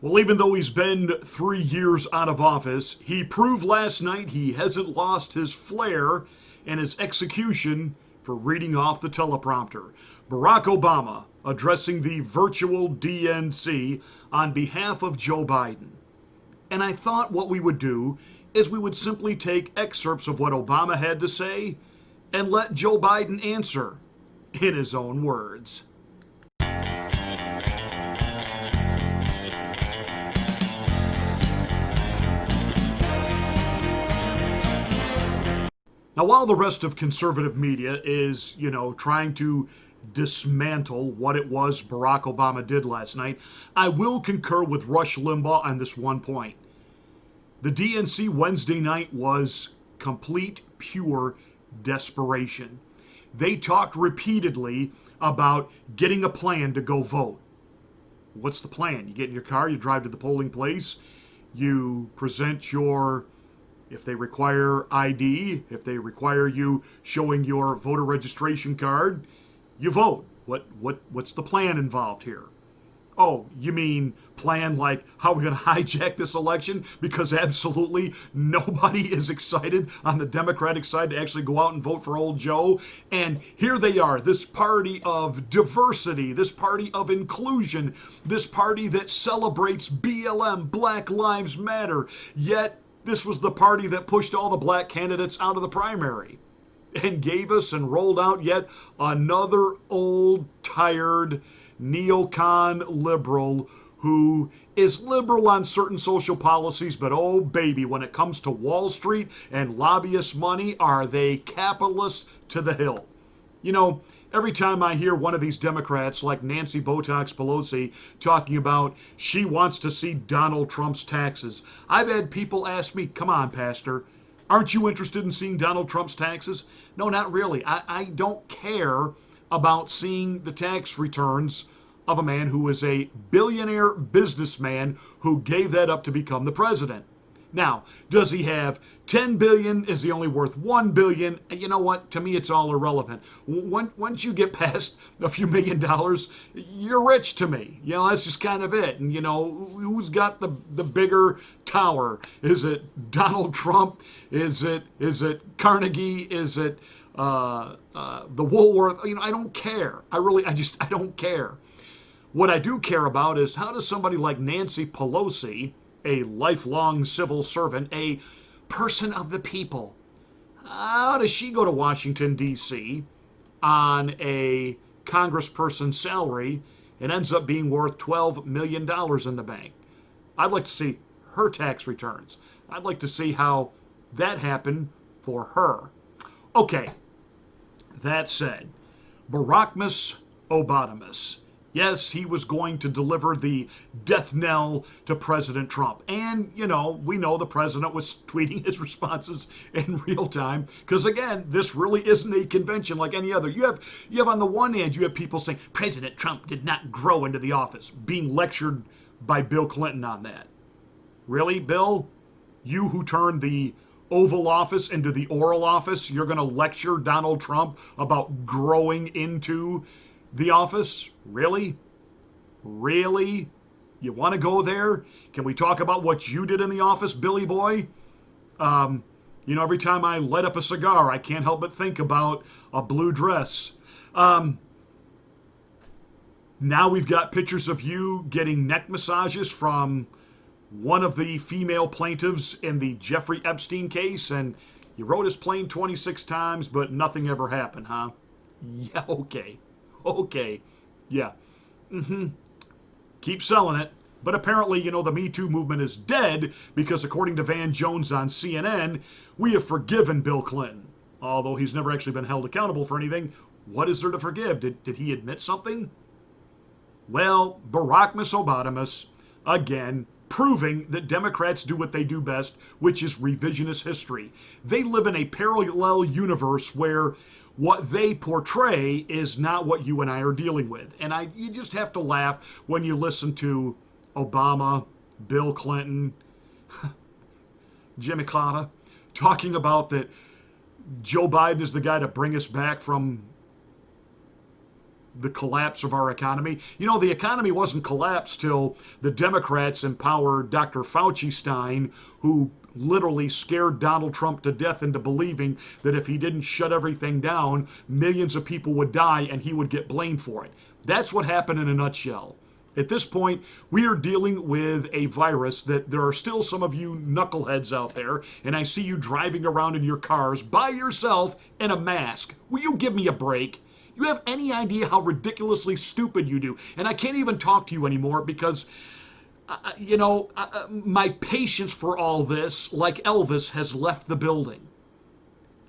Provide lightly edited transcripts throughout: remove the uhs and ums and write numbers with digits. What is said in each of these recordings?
Well, even though he's been 3 years out of office, he proved last night he hasn't lost his flair and his execution for reading off the teleprompter. Barack Obama addressing the virtual DNC on behalf of Joe Biden. And I thought what we would do is we would simply take excerpts of what Obama had to say and let Joe Biden answer in his own words. Now, while the rest of conservative media is, trying to dismantle what it was Barack Obama did last night, I will concur with Rush Limbaugh on this one point. The DNC Wednesday night was complete, pure desperation. They talked repeatedly about getting a plan to go vote. What's the plan? You get in your car, you drive to the polling place, you present your, if they require ID, if they require you showing your voter registration card, you vote. What's the plan involved here? Oh, you mean plan like how we're going to hijack this election? Because absolutely nobody is excited on the Democratic side to actually go out and vote for old Joe. And here they are, this party of diversity, this party of inclusion, this party that celebrates BLM, Black Lives Matter. Yet this was the party that pushed all the black candidates out of the primary and gave us and rolled out yet another old, tired, neocon liberal who is liberal on certain social policies, but oh baby, when it comes to Wall Street and lobbyist money, are they capitalists to the hilt? Every time I hear one of these Democrats like Nancy Botox Pelosi talking about she wants to see Donald Trump's taxes, I've had people ask me, come on, Pastor, aren't you interested in seeing Donald Trump's taxes? No, not really. I don't care about seeing the tax returns of a man who is a billionaire businessman who gave that up to become the president. Now, does he have 10 billion? Is he only worth 1 billion? You know what? To me, it's all irrelevant. Once you get past a few $1,000,000, you're rich to me. That's just kind of it. And, who's got the bigger tower? Is it Donald Trump? Is it Carnegie? Is it the Woolworth? I don't care. I don't care. What I do care about is how does somebody like Nancy Pelosi, a lifelong civil servant, a person of the people, how does she go to Washington, D.C. on a congressperson's salary and ends up being worth $12 million in the bank? I'd like to see her tax returns. I'd like to see how that happened for her. Okay, that said, Barackmas Obamamus. Yes, he was going to deliver the death knell to President Trump. And, we know the president was tweeting his responses in real time. Because, again, this really isn't a convention like any other. You have on the one hand, you have people saying President Trump did not grow into the office, being lectured by Bill Clinton on that. Really, Bill? You who turned the Oval Office into the Oral Office, you're going to lecture Donald Trump about growing into the office? Really? Really? You want to go there? Can we talk about what you did in the office, Billy Boy? Every time I light up a cigar, I can't help but think about a blue dress. Now we've got pictures of you getting neck massages from one of the female plaintiffs in the Jeffrey Epstein case, and you rode his plane 26 times, but nothing ever happened, huh? Yeah, okay. Yeah. Keep selling it. But apparently, the Me Too movement is dead because according to Van Jones on CNN, we have forgiven Bill Clinton. Although he's never actually been held accountable for anything, what is there to forgive? Did he admit something? Well, Barackmas Obamamus, again, proving that Democrats do what they do best, which is revisionist history. They live in a parallel universe where what they portray is not what you and I are dealing with. And you just have to laugh when you listen to Obama, Bill Clinton, Jimmy Carter, talking about that Joe Biden is the guy to bring us back from the collapse of our economy. You know, the economy wasn't collapsed till the Democrats empowered Dr. Fauci Stein, who literally scared Donald Trump to death into believing that if he didn't shut everything down, millions of people would die and he would get blamed for it. That's what happened in a nutshell. At this point, we are dealing with a virus that there are still some of you knuckleheads out there, and I see you driving around in your cars by yourself in a mask. Will you give me a break? You have any idea how ridiculously stupid you do? And I can't even talk to you anymore because, my patience for all this, like Elvis, has left the building.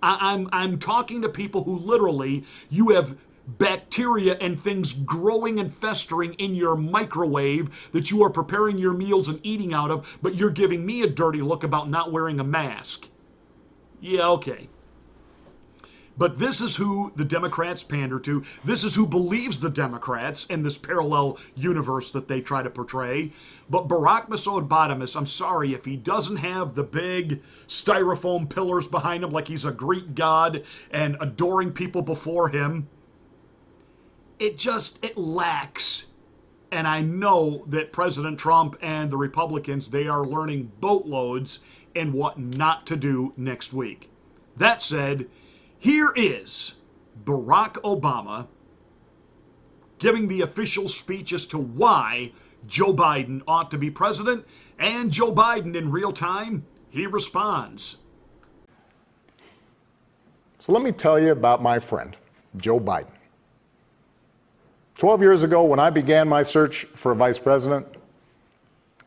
I'm talking to people who literally, you have bacteria and things growing and festering in your microwave that you are preparing your meals and eating out of, but you're giving me a dirty look about not wearing a mask. Yeah, okay. But this is who the Democrats pander to. This is who believes the Democrats in this parallel universe that they try to portray. But Barack Obama, I'm sorry, if he doesn't have the big styrofoam pillars behind him like he's a Greek god and adoring people before him, it lacks. And I know that President Trump and the Republicans, they are learning boatloads in what not to do next week. That said, here is Barack Obama giving the official speech as to why Joe Biden ought to be president, and Joe Biden in real time, he responds. So let me tell you about my friend, Joe Biden. 12 years ago, when I began my search for a vice president,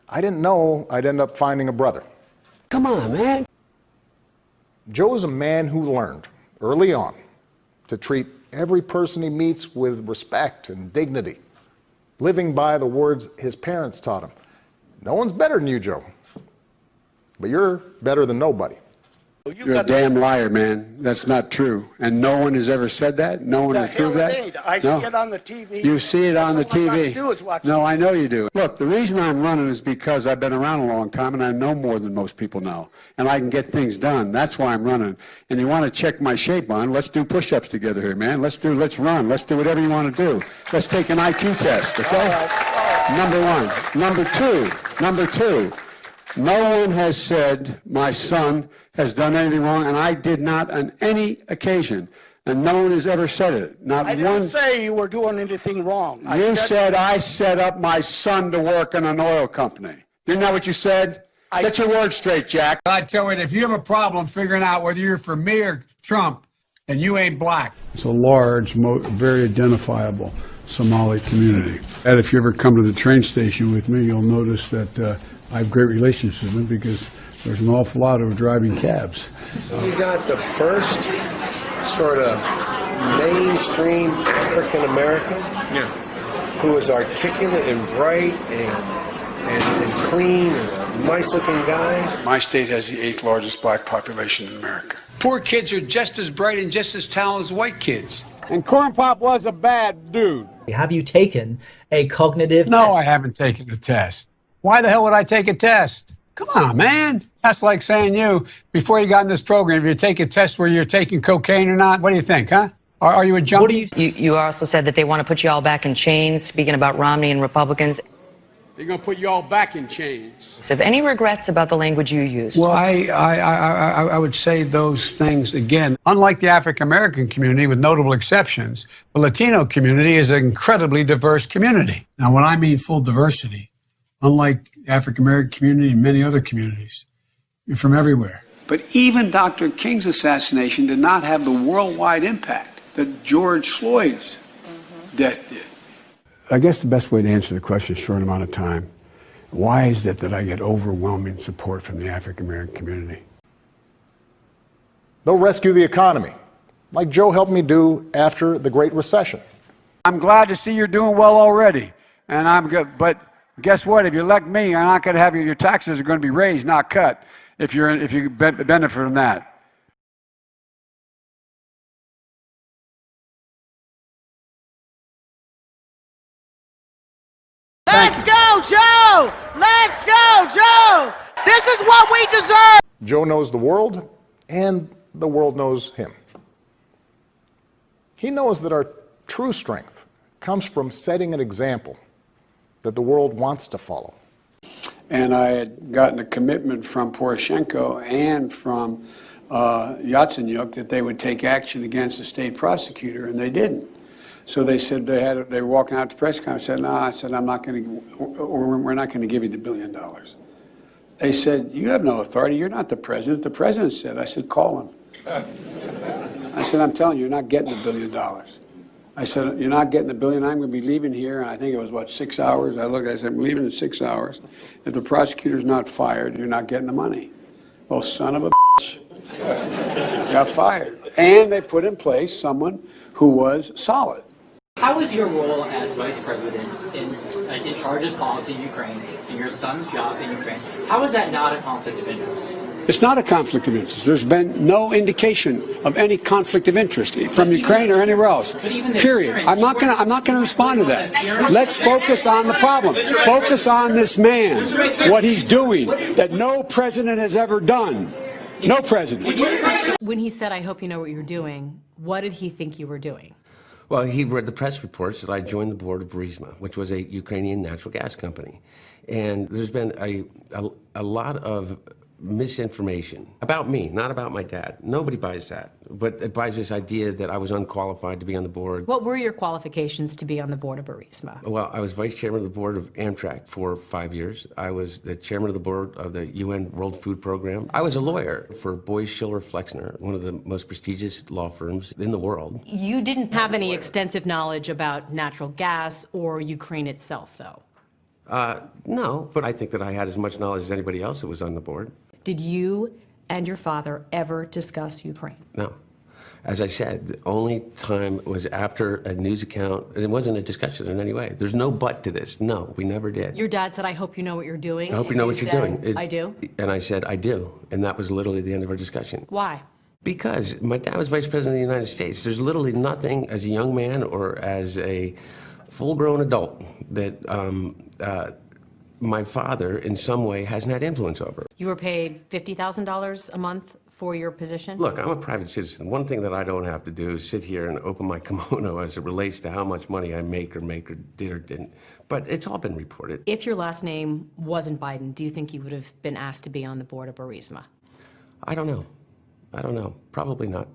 I didn't know I'd end up finding a brother. Come on, man. Joe is a man who learned early on to treat every person he meets with respect and dignity, living by the words his parents taught him. No one's better than you, Joe, but you're better than nobody. You're a damn liar, man. That's not true. And no one has ever said that? No one has proved that? I see it on the TV. You see it on the TV? All I do is watch No, I know you do. Look, the reason I'm running is because I've been around a long time and I know more than most people know. And I can get things done. That's why I'm running. And you want to check my shape on, let's do push-ups together here, man. Let's run. Let's do whatever you want to do. Let's take an IQ test, okay? All right. Number one. Number two. No one has said my son has done anything wrong, and I did not on any occasion. And no one has ever said it. Not I didn't say you were doing anything wrong. You said I set up my son to work in an oil company. Isn't that what you said? Get your words straight, Jack. I tell you, if you have a problem figuring out whether you're for me or Trump, and you ain't black. It's a large, very identifiable Somali community. And if you ever come to the train station with me, you'll notice that I have great relationships with them because there's an awful lot of driving cabs. You got the first sort of mainstream African American who is articulate and bright and clean and a nice looking guy. My state has the 8th largest black population in America. Poor kids are just as bright and just as talented as white kids. And Corn Pop was a bad dude. Have you taken a cognitive test? No, I haven't taken a test. Why the hell would I take a test? Come on, man. That's like saying before you got in this program, if you take a test where you're taking cocaine or not, what do you think, huh? Are you a junkie? You also said that they want to put you all back in chains, speaking about Romney and Republicans. They're going to put you all back in chains. So have any regrets about the language you used? Well, I would say those things again. Unlike the African-American community, with notable exceptions, the Latino community is an incredibly diverse community. Now, when I mean full diversity, unlike the African-American community and many other communities, you're from everywhere. But even Dr. King's assassination did not have the worldwide impact that George Floyd's death did. I guess the best way to answer the question in a short amount of time, why is it that I get overwhelming support from the African-American community? They'll rescue the economy, like Joe helped me do after the Great Recession. I'm glad to see you're doing well already, and I'm good. But guess what? If you elect me, you're not going to have your taxes are going to be raised, not cut. If you benefit from that. Let's go, Joe! Let's go, Joe! This is what we deserve! Joe knows the world, and the world knows him. He knows that our true strength comes from setting an example that the world wants to follow. And I had gotten a commitment from Poroshenko and from Yatsenyuk that they would take action against the state prosecutor, and they didn't. So they said they were walking out to press conference. I said, no, I said, I'm not going to, or we're not going to give you the $1 billion. They said, you have no authority. You're not the president. The president said. I said, call him. I said, I'm telling you, you're not getting the $1 billion. I said, you're not getting the $1 billion. I'm going to be leaving here. And I think it was, what, 6 hours? I said, I'm leaving in 6 hours. If the prosecutor's not fired, you're not getting the money. Well, son of a bitch. Got fired. And they put in place someone who was solid. How is your role as vice president in charge of policy in Ukraine and your son's job in Ukraine? How is that not a conflict of interest? It's not a conflict of interest. There's been no indication of any conflict of interest from Ukraine or anywhere else. Period. I'm not going to respond to that. Let's focus on the problem. Focus on this man, what he's doing that no president has ever done. No president. When he said, I hope you know what you're doing, what did he think you were doing? Well, he read the press reports that I joined the board of Burisma, which was a Ukrainian natural gas company. And there's been a lot of misinformation about me, not about my dad. Nobody buys that, but it buys this idea that I was unqualified to be on the board. What were your qualifications to be on the board of Burisma? Well, I was vice chairman of the board of Amtrak for 5 years. I was the chairman of the board of the UN World Food Program. I was a lawyer for Boies Schiller Flexner, one of the most prestigious law firms in the world. You didn't have any extensive knowledge about natural gas or Ukraine itself, though? No, but I think that I had as much knowledge as anybody else that was on the board. Did you and your father ever discuss Ukraine? No. As I said, the only time was after a news account. It wasn't a discussion in any way. There's no but to this. No, we never did. Your dad said, I hope you know what you're doing. I hope you know what you're doing. I do? And I said, I do. And that was literally the end of our discussion. Why? Because my dad was vice president of the United States. There's literally nothing as a young man or as a full-grown adult that my father, in some way, hasn't had influence over. You were paid $50,000 a month for your position? Look, I'm a private citizen. One thing that I don't have to do is sit here and open my kimono as it relates to how much money I make or did or didn't. But it's all been reported. If your last name wasn't Biden, do you think you would have been asked to be on the board of Burisma? I don't know. I don't know. Probably not.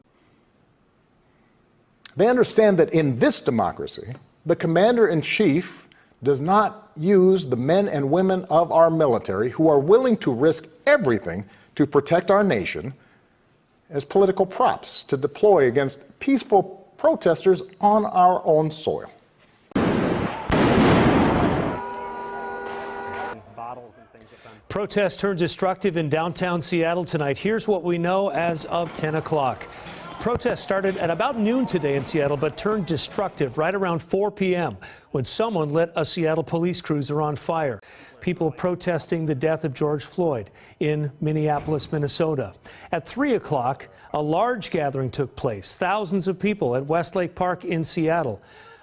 They understand that in this democracy, the commander-in-chief does not use the men and women of our military who are willing to risk everything to protect our nation as political props to deploy against peaceful protesters on our own soil. Protests turned destructive in downtown Seattle tonight. Here's what we know as of 10 o'clock. Protests started at about noon today in Seattle, but turned destructive right around 4 p.m. when someone lit a Seattle police cruiser on fire. People protesting the death of George Floyd in Minneapolis, Minnesota. At 3 o'clock, a large gathering took place. Thousands of people at Westlake Park in Seattle.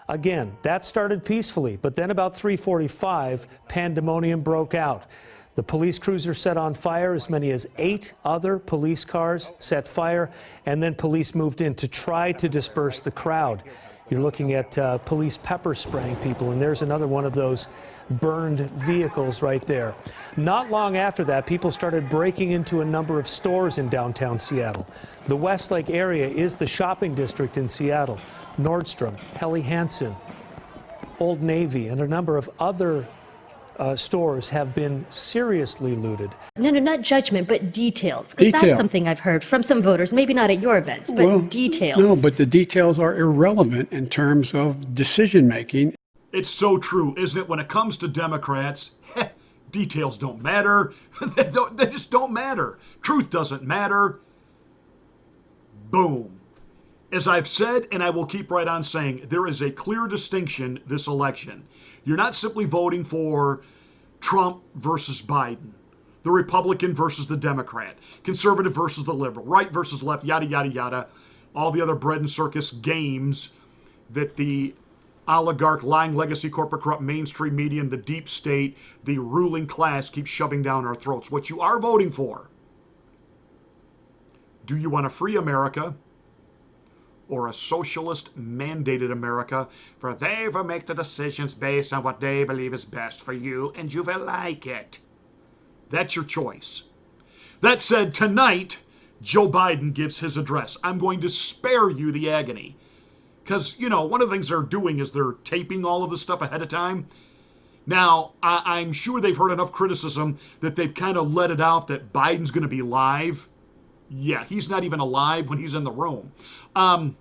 Again, that started peacefully, but then about 3:45, pandemonium broke out. The police cruiser set on fire. As many as 8 other police cars set fire, and then police moved in to try to disperse the crowd. You're looking at police pepper spraying people, and there's another one of those burned vehicles right there. Not long after that, people started breaking into a number of stores in downtown Seattle. The Westlake area is the shopping district in Seattle. Nordstrom, Helly Hansen, Old Navy, and a number of other stores have been seriously looted. No, not judgment, but details. Because that's something I've heard from some voters, maybe not at your events, but details. No, but the details are irrelevant in terms of decision-making. It's so true, isn't it? When it comes to Democrats, details don't matter. They just don't matter. Truth doesn't matter. Boom. As I've said, and I will keep right on saying, there is a clear distinction this election. You're not simply voting for Trump versus Biden, the Republican versus the Democrat, conservative versus the liberal, right versus left, yada, yada, yada, all the other bread and circus games that the oligarch, lying legacy, corporate, corrupt, mainstream media, and the deep state, the ruling class keep shoving down our throats. What you are voting for, do you want a free America, or a socialist mandated America, for they will make the decisions based on what they believe is best for you, and you will like it. That's your choice. That said, tonight, Joe Biden gives his address. I'm going to spare you the agony. Because, one of the things they're doing is they're taping all of this stuff ahead of time. Now, I'm sure they've heard enough criticism that they've kind of let it out that Biden's going to be live. Yeah, he's not even alive when he's in the room. I'm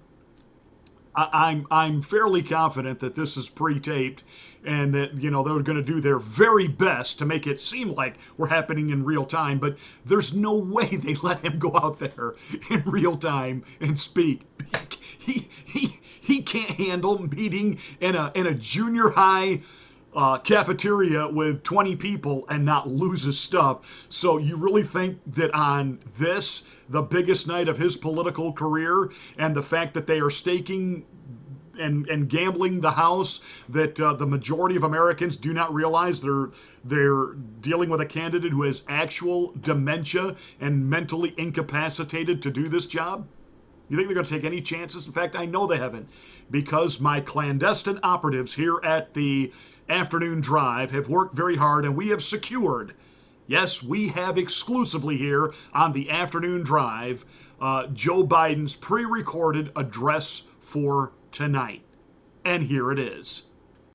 fairly confident that this is pre-taped and that, they're going to do their very best to make it seem like we're happening in real time, but there's no way they let him go out there in real time and speak. He can't handle meeting in a junior high cafeteria with 20 people and not lose his stuff. So you really think that on this, the biggest night of his political career, and the fact that they are staking and gambling the House, that the majority of Americans do not realize they're dealing with a candidate who has actual dementia and mentally incapacitated to do this job? You think they're going to take any chances? In fact, I know they haven't, because my clandestine operatives here at the Afternoon Drive have worked very hard, and we have secured, yes, we have exclusively here on the Afternoon Drive, Joe Biden's pre-recorded address for tonight. And here it is.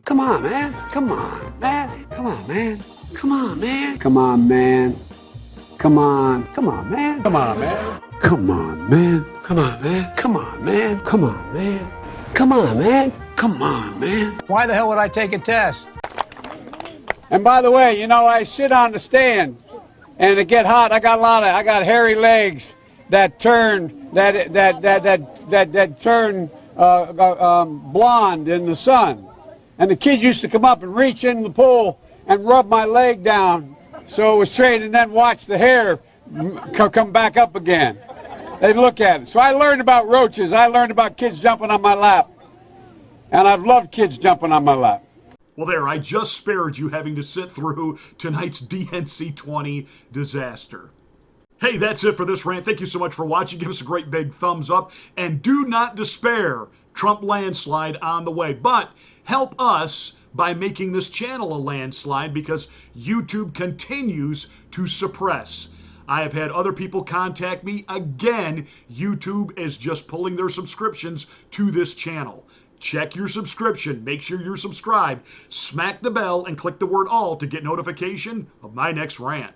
Come on, man. Come on, man. Come on, man. Come on, man. Come on, man. Come on. Come on, man. Come on, man. Come on, man. Come on, man. Come on, man. Come on, man. Come on, man. Come on, man. Why the hell would I take a test? And by the way, I sit on the stand, and it get hot. I got hairy legs that turn blonde in the sun. And the kids used to come up and reach in the pool and rub my leg down so it was straight, and then watch the hair come back up again. They'd look at it. So I learned about roaches. I learned about kids jumping on my lap. And I've loved kids jumping on my lap. Well, there, I just spared you having to sit through tonight's DNC20 disaster. Hey, that's it for this rant. Thank you so much for watching. Give us a great big thumbs up. And do not despair. Trump landslide on the way. But help us by making this channel a landslide, because YouTube continues to suppress. I have had other people contact me. Again, YouTube is just pulling their subscriptions to this channel. Check your subscription. Make sure you're subscribed. Smack the bell and click the word all to get notification of my next rant.